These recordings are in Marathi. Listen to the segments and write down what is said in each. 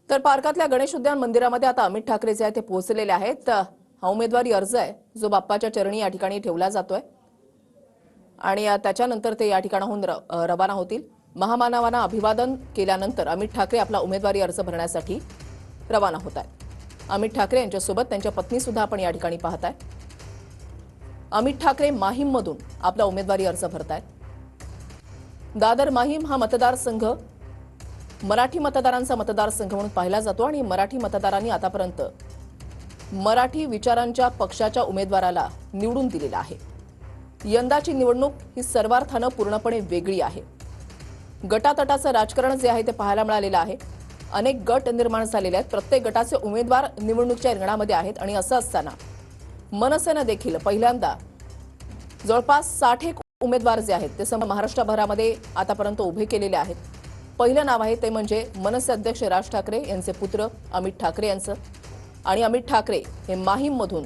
तर पार्कातल्या गणेश उद्यान मंदिरामध्ये आता अमित ठाकरे जे आहे ते पोहोचलेले आहेत। हा उमेदवारी अर्ज आहे जो बाप्पाच्या चरणी या ठिकाणी ठेवला जातोय आणि त्याच्यानंतर ते या ठिकाणाहून रवाना होतील। महामानवांना अभिवादन केल्यानंतर अमित ठाकरे आपला उमेदवारी अर्ज भरण्यासाठी रवाना होत आहेत। अमित ठाकरे यांच्यासोबत त्यांच्या पत्नी सुद्धा आपण या ठिकाणी पाहताय। अमित ठाकरे माहीममधून आपला उमेदवारी अर्ज भरतायत। दादर माहीम हा मतदारसंघ मराठी मतदारांचा मतदारसंघ म्हणून पाहिला जातो आणि मराठी मतदारांनी आतापर्यंत मराठी विचारांच्या पक्षाच्या उमेदवाराला निवडून दिलेला आहे। यंदाची निवडणूक ही सर्वार्थानं पूर्णपणे वेगळी आहे। गटातटाचं राजकारण जे आहे ते पाहायला मिळालेलं आहे। अनेक गट निर्माण झालेले आहेत। प्रत्येक गटाचे उमेदवार निवडणुकीच्या रिंगणामध्ये आहेत आणि असं असताना मनसेनं देखील पहिल्यांदा जवळपास 60 उमेदवार जे आहेत ते महाराष्ट्रभरामध्ये आतापर्यंत उभे केलेले आहेत। पहिलं नाव आहे ते म्हणजे मनसे अध्यक्ष राज ठाकरे यांचे पुत्र अमित ठाकरे यांचं आणि अमित ठाकरे हे माहीममधून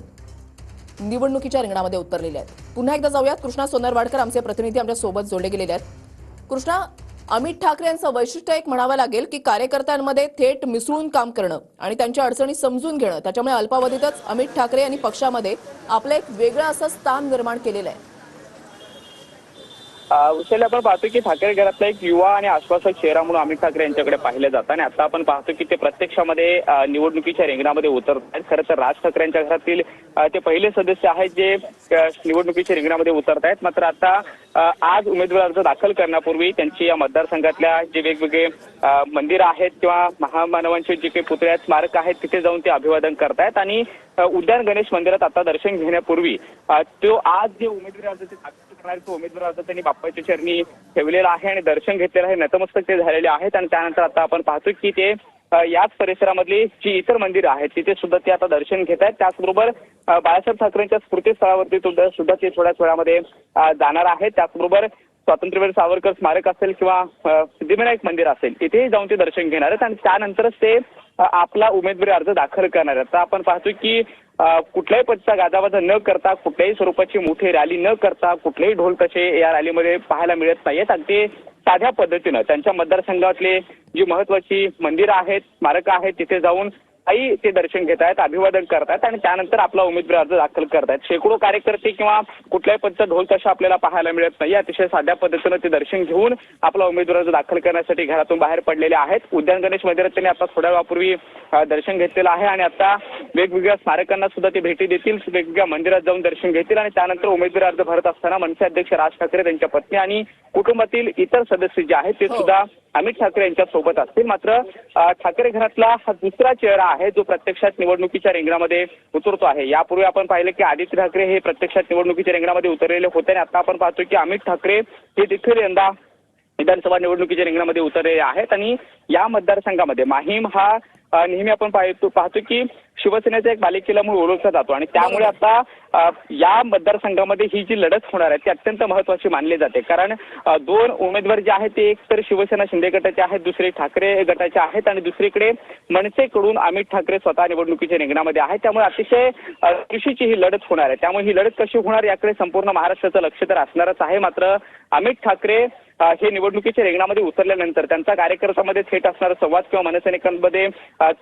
निवडणुकीच्या रिंगणामध्ये उतरलेले आहेत। पुन्हा एकदा जाऊयात, कृष्णा सोनरवाडकर आमचे प्रतिनिधी आमच्या सोबत जोडले गेलेले आहेत। कृष्णा, अमित ठाकरे यांचं वैशिष्ट्य एक म्हणावं लागेल की कार्यकर्त्यांमध्ये थेट मिसळून काम करणं आणि त्यांच्या अडचणी समजून घेणं, त्याच्यामुळे अल्पावधीतच अमित ठाकरे यांनी पक्षामध्ये आपलं एक वेगळं असं स्थान निर्माण केलेलं आहे। उचलले आपण पाहतो की ठाकरे घरातला एक युवा आणि आश्वासक चेहरा म्हणून अमित ठाकरे यांच्याकडे पाहिलं जातं आणि आता आपण पाहतो की ते प्रत्यक्षामध्ये निवडणुकीच्या रिंगणामध्ये उतरत आहेत। खरं तर राज ठाकरे यांच्या घरातील ते पहिले सदस्य आहेत जे निवडणुकीच्या रिंगणामध्ये उतरत आहेत। मात्र आता आज उमेदवारी अर्ज दाखल करण्यापूर्वी त्यांची या मतदारसंघातल्या जे वेगवेगळे मंदिर आहेत किंवा महामानवांचे जे काही पुतळे आहेत, स्मारक आहेत, तिथे जाऊन ते अभिवादन करतायत आणि उद्यान गणेश मंदिरात आता दर्शन घेण्यापूर्वी तो आज जे उमेदवारी अर्ज ते दाखल करणारे तो उमेदवारी अर्ज त्यांनी बाप्पाच्या चरणी ठेवलेला आहे आणि दर्शन घेतलेलं आहे। नतमस्तक ते झालेले आहेत आणि त्यानंतर आता आपण पाहतो की ते याच परिसरामधली जी इतर मंदिरं आहेत तिथे सुद्धा ते आता दर्शन घेत आहेत। त्याचबरोबर बाळासाहेब ठाकरेंच्या स्मृतीस्थळावरती सुद्धा ते थोड्याच वेळामध्ये जाणार आहेत। त्याचबरोबर स्वातंत्र्यवीर सावरकर स्मारक असेल किंवा सिद्धिविनायक मंदिर असेल तिथेही जाऊन ते दर्शन घेणार आहेत आणि त्यानंतरच ते आपला उमेदवारी अर्ज दाखल करणार आहेत। आता आपण पाहतो की कुठल्याही पद्धतीचा गाजावाजा न करता, कुठल्याही स्वरूपाची मोठी रॅली न करता, कुठलेही ढोल तसे या रॅलीमध्ये पाहायला मिळत नाहीयेत। अगदी साध्या पद्धतीनं त्यांच्या मतदारसंघातले जी महत्वाची मंदिरं आहेत, स्मारकं आहेत तिथे जाऊन काही ते दर्शन घेत आहेत, अभिवादन करतायत आणि त्यानंतर आपला उमेदवारी अर्ज दाखल करतायत। शेकडो कार्यकर्ते किंवा कुठल्याही पद्धतीचा ढोल तशा आपल्याला पाहायला मिळत नाही। अतिशय साध्या पद्धतीनं ते दर्शन घेऊन आपला उमेदवारी अर्ज दाखल करण्यासाठी घरातून बाहेर पडलेले आहेत। उद्यान गणेश मंदिरात त्यांनी आता थोड्या वेळापूर्वी दर्शन घेतलेलं आहे आणि आता वेगवेगळ्या स्मारकांना सुद्धा ते भेटी देतील, वेगवेगळ्या मंदिरात जाऊन दर्शन घेतील आणि त्यानंतर उमेदवारी अर्ज भरत असताना मनसे अध्यक्ष राज ठाकरे त्यांच्या पत्नी आणि कुटुंबातील इतर सदस्य जे आहेत ते सुद्धा अमित ठाकरे यांच्या सोबत असतील। मात्र ठाकरे घरातला हा दुसरा चेहरा आहे जो प्रत्यक्षात निवडणुकीच्या रिंगणामध्ये उतरतो आहे। यापूर्वी आपण पाहिलं की आदित्य ठाकरे हे प्रत्यक्षात निवडणुकीच्या रिंगणामध्ये उतरलेले होते आणि आता आपण पाहतो की अमित ठाकरे हे देखील यंदा विधानसभा निवडणुकीच्या रिंगणामध्ये उतरलेले आहेत आणि या मतदारसंघामध्ये माहीम हा नेहमी आपण पाहतो की शिवसेनेचा एक बालेकिल्ला म्हणून ओळखला जातो आणि त्यामुळे आता या मतदारसंघामध्ये ही जी लढत होणार आहे ती अत्यंत महत्वाची मानली जाते। कारण दोन उमेदवार जे आहेत ते एक तर शिवसेना शिंदे गटाचे आहेत, दुसरे ठाकरे गटाचे आहेत आणि दुसरीकडे मनसेकडून अमित ठाकरे स्वतः निवडणुकीच्या रिंगणामध्ये आहेत। त्यामुळे अतिशय खुशीची ही लढत होणार आहे। त्यामुळे ही लढत कशी होणार याकडे संपूर्ण महाराष्ट्राचं लक्ष तर असणारच आहे। मात्र अमित ठाकरे हे निवडणुकीच्या रिंगणामध्ये उतरल्यानंतर त्यांचा कार्यकर्त्यांमध्ये थेट असणारा संवाद किंवा मनसैनिकांमध्ये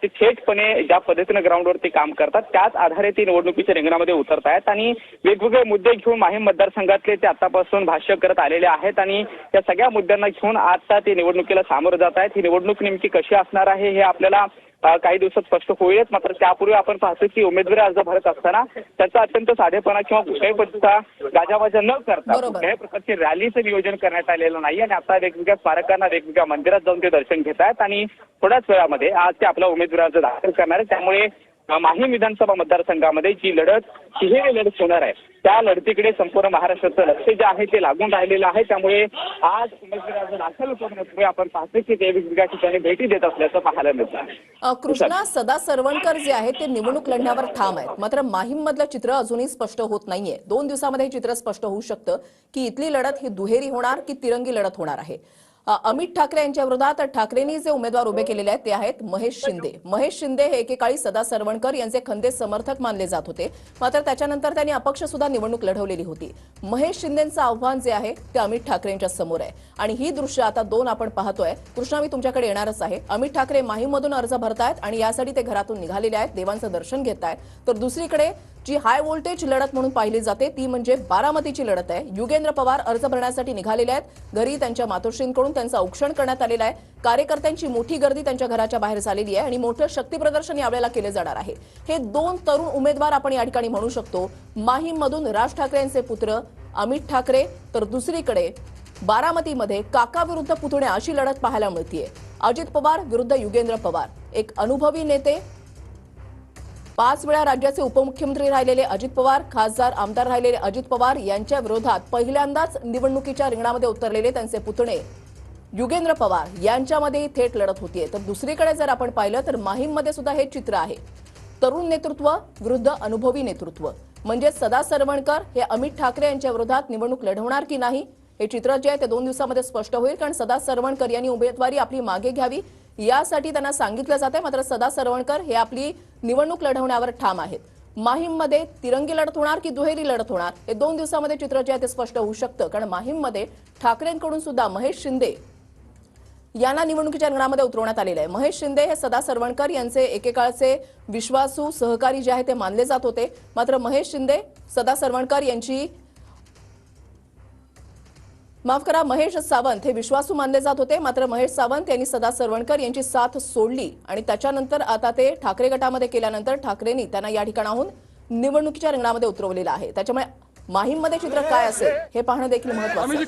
ते थेटपणे ज्या पद्धतीनं ग्राउंडवरती काम करतात त्याच आधारे ते निवडणुकीच्या रिंगणामध्ये उतरत आहेत आणि वेगवेगळे मुद्दे घेऊन माहीम मतदारसंघातले ते आतापासून भाष्य करत आलेले आहेत आणि त्या सगळ्या मुद्द्यांना घेऊन आता ते निवडणुकीला सामोरं जात आहेत। ही निवडणूक नेमकी कशी असणार आहे हे आपल्याला काही दिवसात स्पष्ट होईलच। मात्र त्यापूर्वी आपण पाहतो की उमेदवारी अर्ज भरत असताना त्याचा अत्यंत साधेपणा किंवा कुठल्याही पद्धतीचा गाजावाजा न करता कुठल्याही प्रकारची रॅलीचं नियोजन करण्यात आलेलं नाही आणि आता वेगवेगळ्या स्मारकांना वेगवेगळ्या मंदिरात जाऊन ते दर्शन घेत आहेत आणि थोड्याच वेळामध्ये आज ते आपला उमेदवारी अर्ज दाखल करणार आहे। त्यामुळे माहीम विधानसभा मतदारसंघामध्ये जी लढत तिहेरी लढत होणार आहे त्या लढतीकडे संपूर्ण महाराष्ट्राचं लक्ष जे आहे ते लागून राहिलेलं आहे। त्यामुळे आज उमेदवारी अर्ज दाखल करण्यापूर्वी आपण पाहतो की ते वेगवेगळ्या ठिकाणी भेटी देत असल्याचं पाहायला मिळतं। कृष्णा, सदा सरवणकर जे आहेत ते निवडणूक लढण्यावर ठाम आहेत, मात्र माहीम मधलं चित्र अजूनही स्पष्ट होत नाहीये। 2 दिवसामध्ये हे चित्र स्पष्ट होऊ शकतं की इथली लढत ही दुहेरी होणार की तिरंगी लढत होणार आहे। अमित ठाकरे यांच्या विरोधात ठाकरेंनी जे उमेदवार उभे केलेले आहेत ते आहेत महेश शिंदे. महेश शिंदे हे एकेकाळी सदा सरवणकर यांचे खंदे समर्थक मानले जात होते, मात्र त्याच्यानंतर त्यांनी अपक्ष सुद्धा निवडणूक लढवलेली होती. महेश शिंदेंचं आव्हान जे आहे ते अमित ठाकरेंच्या समोर आहे आणि ही दृश्य आता दोन आपण पाहतोय. कृष्णा, मी तुमच्याकडे येणारच आहे. अमित ठाकरे माहीममधून अर्ज भरतायत आणि यासाठी ते घरातून निघालेले आहेत, देवांचं दर्शन घेत आहेत. तर दुसरीकडे जी हाय व्होल्टेज लढत म्हणून पाहिली जाते ती म्हणजे बारामतीची लढत आहे. युगेंद्र पवार अर्ज भरण्यासाठी निघालेले आहेत. घरी त्यांच्या मातोश्रींकडून त्यांचं औक्षण करण्यात आलेलं आहे. कार्यकर्त्यांची मोठी गर्दी त्यांच्या घराच्या बाहेर झालेली आहे आणि मोठं शक्ती प्रदर्शन यावेळेला केले जाणार आहे. हे दोन तरुण उमेदवार आपण या ठिकाणी म्हणू शकतो. माहीममधून राज ठाकरे यांचे पुत्र अमित ठाकरे, तर दुसरीकडे बारामतीमध्ये काका विरुद्ध पुतण्या अशी लढत पाहायला मिळतीये. अजित पवार विरुद्ध युगेंद्र पवार, एक अनुभवी नेते, 5 वेळा राज्याचे उपमुख्यमंत्री राहिलेले अजित पवार, खासदार आमदार राहिलेले अजित पवार यांच्या विरोधात पहिल्यांदाच निवडणुकीच्या रिंगणामध्ये उतरलेले त्यांचे पुतणे युगेंद्र पवार यांच्यामध्ये थेट लढत होतीये. तर दुसरीकडे जर आपण पाहिलं तर माहीममध्ये सुद्धा हे चित्र आहे. तरुण नेतृत्व विरुद्ध अनुभवी नेतृत्व, म्हणजे सदा सरवणकर हे अमित ठाकरे यांच्या विरोधात निवडणूक लढवणार की नाही हे चित्र जे आहे ते 2 दिवसामध्ये स्पष्ट होईल. कारण सदा सरवणकर यांनी उमेदवारी आपली मागे घ्यावी यासाठी त्यांना सांगितलं जाते, मात्र सदा सरवणकर हे आपली निवडणूक लढवण्यावर ठाम आहेत. माहीममध्ये तिरंगी लढत होणार की दुहेरी लढत होणार हे 2 दिवसामध्ये चित्र जे आहे ते स्पष्ट होऊ शकतं. कारण माहीममध्ये ठाकरेंकडून सुद्धा महेश शिंदे यांना निवडणुकीच्या रिंगणामध्ये उतरवण्यात आलेलं आहे. महेश शिंदे हे सदा सरवणकर यांचे एकेकाळचे विश्वासू सहकारी जे आहे ते मानले जात होते, मात्र महेश शिंदे सदा सरवणकर यांची महेश सावंत हे विश्वासू मानले जात होते, मात्र महेश सावंत यांनी सदा सरवणकर यांची साथ सोडली आणि त्याच्यानंतर आता ते ठाकरे गटामध्ये केल्यानंतर ठाकरेंनी त्यांना या ठिकाणाहून निवडणुकीच्या रिंगणामध्ये उतरवलेलं आहे. त्याच्यामुळे माहीममध्ये चित्र काय असेल हे पाहणं देखील महत्त्वाचं आहे.